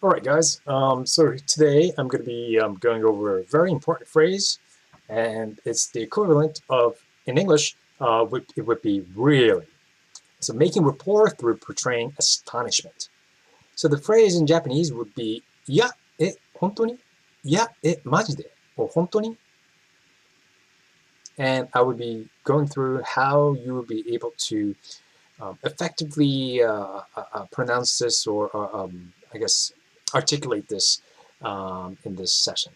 All right, guys. So today I'm going to be going over a very important phrase, and it's the equivalent of in English. It would be really. So making rapport through portraying astonishment. So the phrase in Japanese would be "ya e hontoni," "ya e majide," or "hontoni." And I would be going through how you would be able to effectively pronounce this or I guess articulate this in this session.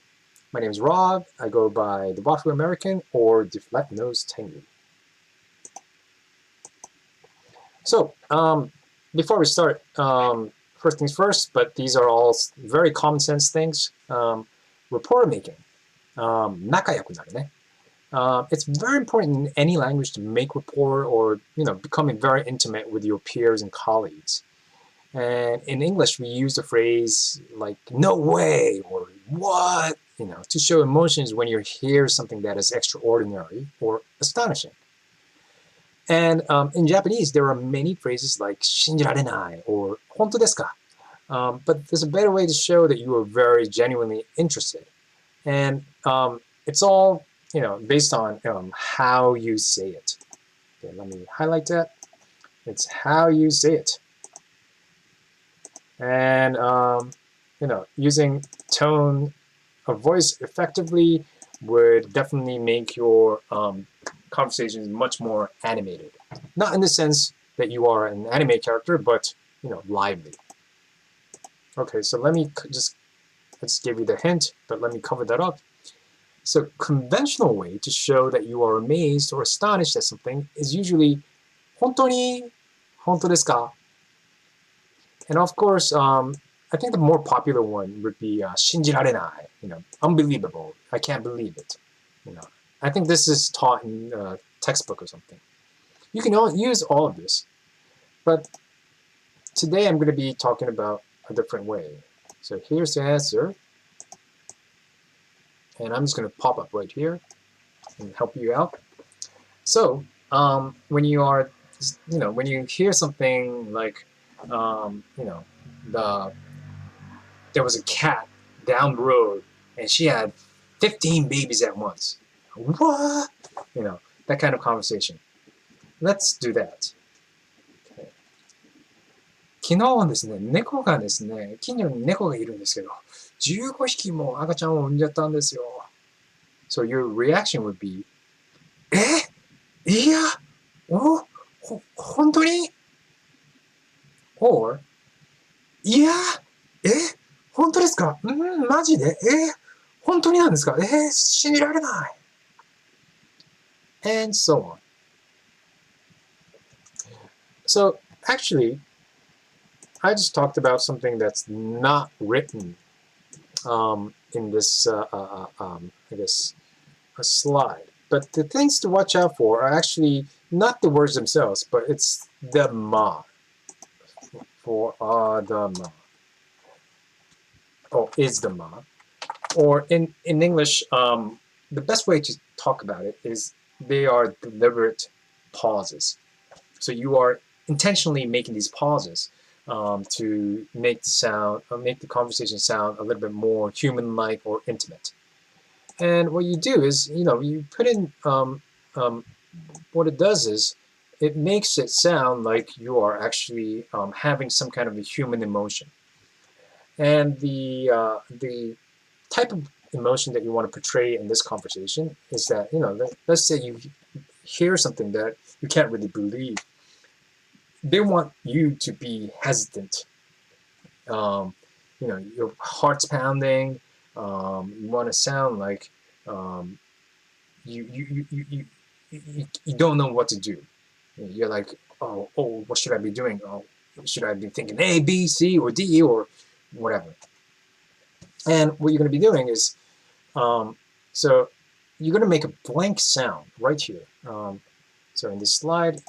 My name is Rob. I go by the Wafu American or the Flat Nose Tengu. So before we start, first things first, but these are all very common sense things. Rapport making. 仲良くなるね。It's very important in any language to make rapport or becoming very intimate with your peers and colleagues. And in English, we use the phrase like "no way" or "what," to show emotions when you hear something that is extraordinary or astonishing. And in Japanese, there are many phrases like "shinjirarenai" or "honto desu ka?" But there's a better way to show that you are very genuinely interested. And it's all based on how you say it. Okay, let me highlight that. It's how you say it. And using tone of voice effectively would definitely make your conversations much more animated. Not in the sense that you are an anime character, but lively. Okay, so let me just give you the hint, but let me cover that up. So conventional way to show that you are amazed or astonished at something is usually 本当に本当ですか? And of course, I think the more popular one would be 信じられない, unbelievable. I can't believe it. I think this is taught in a textbook or something. You can use all of this, but today I'm going to be talking about a different way. So here's the answer, and I'm just going to pop up right here and help you out. So when you are, when you hear something like, there was a cat down the road and she had 15 babies at once. What? That kind of conversation. Let's do that. Okay. 昨日ですね、猫がですね、近所に猫がいるんですけど、15匹も赤ちゃんを産んじゃったんですよ。So your reaction would be, いや、本当に ?Or, いや、本当ですかマジで本当になんですか信じられない And so on. So, actually, I just talked about something that's not written in this, I guess, a slide. But the things to watch out for are actually not the words themselves, but it's the ma. For the ma. Or is the ma. Or in English, the best way to talk about it is they are deliberate pauses. So you are intentionally making these pauses to make the conversation sound a little bit more human-like or intimate. And what you do is, you put in what it does is it makes it sound like you are actually having some kind of a human emotion. And the type of emotion that you want to portray in this conversation is that, let's say you hear something that you can't really believe. They want you to be hesitant. Your heart's pounding. You want to sound like you don't know what to do. You're like, oh, what should I be doing? Oh, should I be thinking A, B, C, or D, or whatever? And what you're going to be doing is, so you're going to make a blank sound right here. So in this slide, it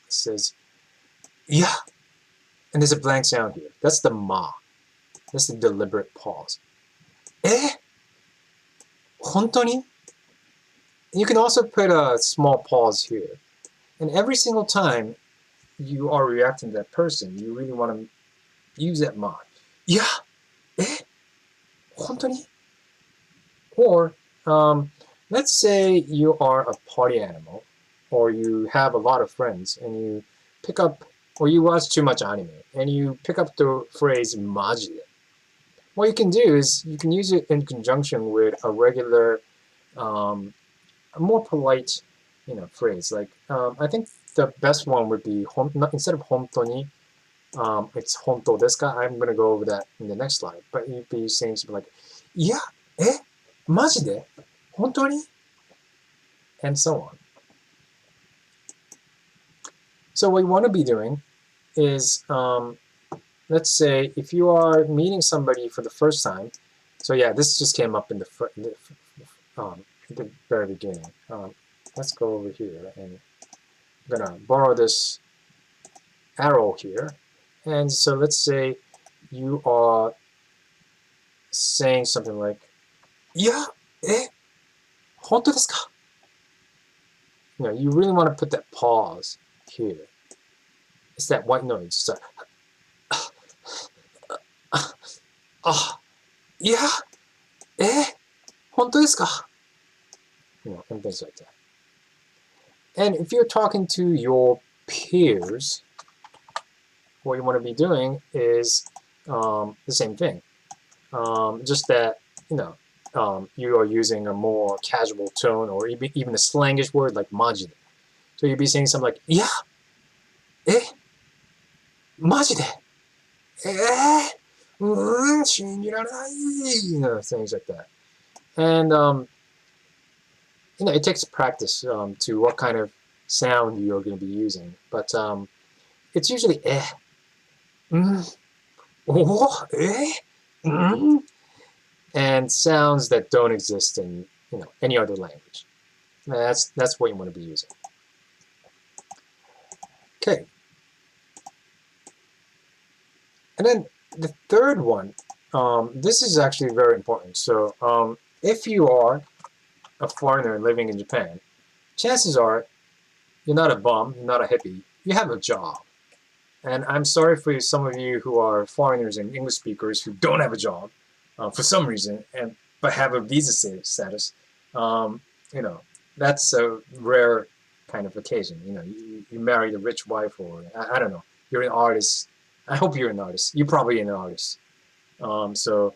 says, yeah, and there's a blank sound here. That's the ma. That's the deliberate pause. 本当に? You can also put a small pause here. And every single time you are reacting to that person, you really want to use that ma. Yeah, 本当に? Or, let's say you are a party animal, or you have a lot of friends, and you pick up, or you watch too much anime, and you pick up the phrase マジで. What you can do is you can use it in conjunction with a regular, a more polite, phrase. Like, I think the best one would be, instead of 本当に, it's 本当ですか? I'm going to go over that in the next slide. But you'd be saying something like, いや、マジで? 本当に? And so on. So what you want to be doing is, let's say if you are meeting somebody for the first time. So yeah, this just came up in the very beginning. Let's go over here, and I'm gonna borrow this arrow here. And so let's say you are saying something like, いや、本当ですか? You really want to put that pause here. It's that white noise. It's like, いや、本当ですか? And things like that. And if you're talking to your peers, what you want to be doing is the same thing. Just that, you are using a more casual tone, or even a slangish word like マジで. So you'd be saying something like, いや、マジで? 信じられない, things like that. And, it takes practice to what kind of sound you're going to be using. But it's usually おand sounds that don't exist in any other language. That's what you want to be using. Okay. And then the third one, this is actually very important. So if you are a foreigner living in Japan, chances are you're not a bum, you're not a hippie, you have a job. And I'm sorry for some of you who are foreigners and English speakers who don't have a job for some reason, but have a visa status. That's a rare kind of occasion. You married a rich wife, or I don't know, you're an artist. I hope you're an artist. You're probably an artist. So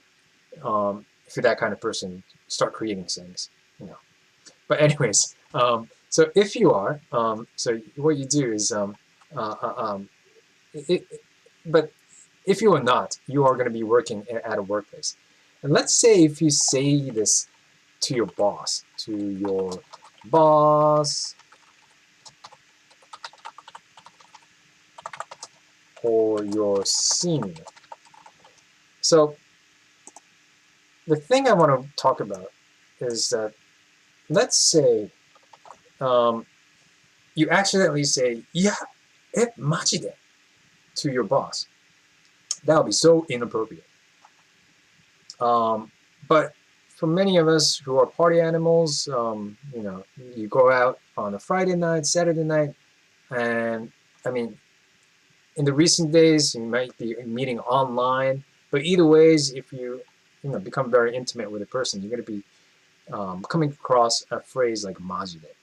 if you're that kind of person, start creating things. But anyways, so if you are, so what you do is, but if you are not, you are going to be working at a workplace. And let's say if you say this to your boss, or your senior. So the thing I want to talk about is that, let's say you accidentally say, いや、マジで? to your boss. That would be so inappropriate. But for many of us who are party animals, you go out on a Friday night, Saturday night, and I mean, in the recent days, you might be meeting online. But either ways, if you become very intimate with a person, you're going to be coming across a phrase like マジで.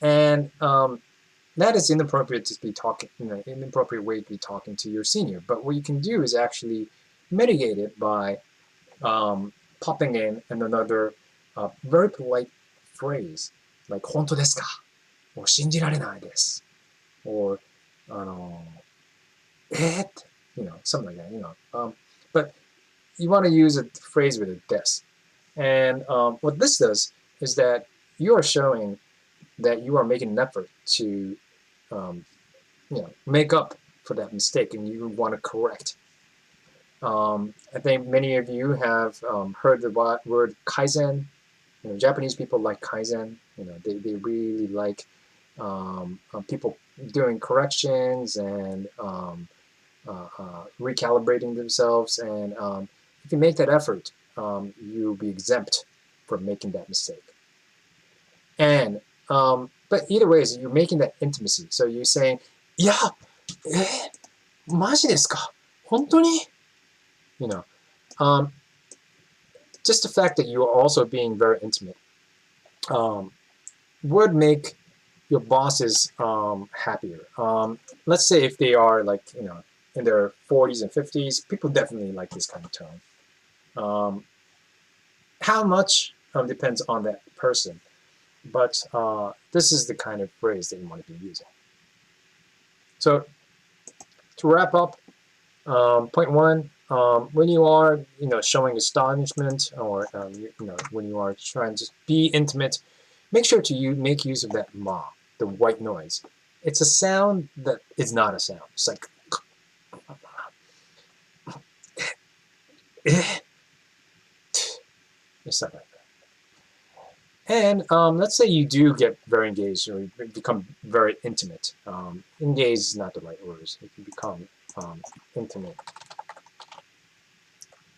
And that is inappropriate to be talking, inappropriate way to be talking to your senior. But what you can do is actually mitigate it by popping in another very polite phrase like 本当ですか? or 信じられないです or something like that. But you want to use a phrase with a des. And what this does is that you are showing that you are making an effort to make up for that mistake, and you want to correct. I think many of you have heard the word kaizen. Japanese people like kaizen. They really like people doing corrections and recalibrating themselves. And if you make that effort, you'll be exempt from making that mistake. And but either way, is you're making that intimacy. So you're saying, いや、マジですか? 本当に? just the fact that you are also being very intimate would make your bosses happier. Let's say if they are like in their 40s and 50s, people definitely like this kind of tone. How much depends on that person, but this is the kind of phrase that you want to be using. So to wrap up, point one, when you are showing astonishment or when you are trying to be intimate, make sure to make use of that ma, the white noise. It's a sound that is not a sound. It's like stuff like that. And let's say you do get very engaged or you become very intimate. Engaged is not the right word. If you become intimate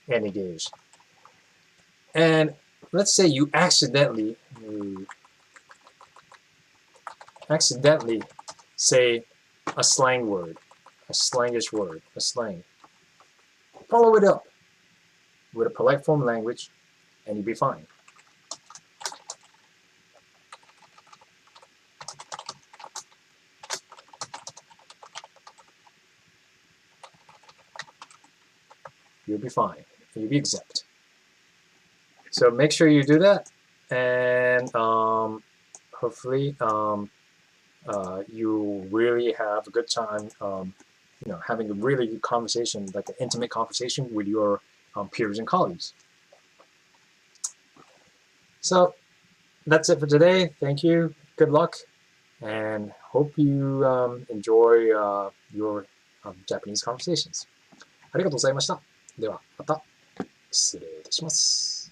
and engaged. And let's say you accidentally say a slang word, a slangish word, a slang. Follow it up with a polite form language, and you'll be fine. You'll be fine. You'll be exempt. So make sure you do that, and hopefully you really have a good time. Having a really good conversation, like an intimate conversation with your peers and colleagues. So that's it for today. Thank you. Good luck, and hope you enjoy your Japanese conversations. ありがとうございました。ではまた失礼いたします。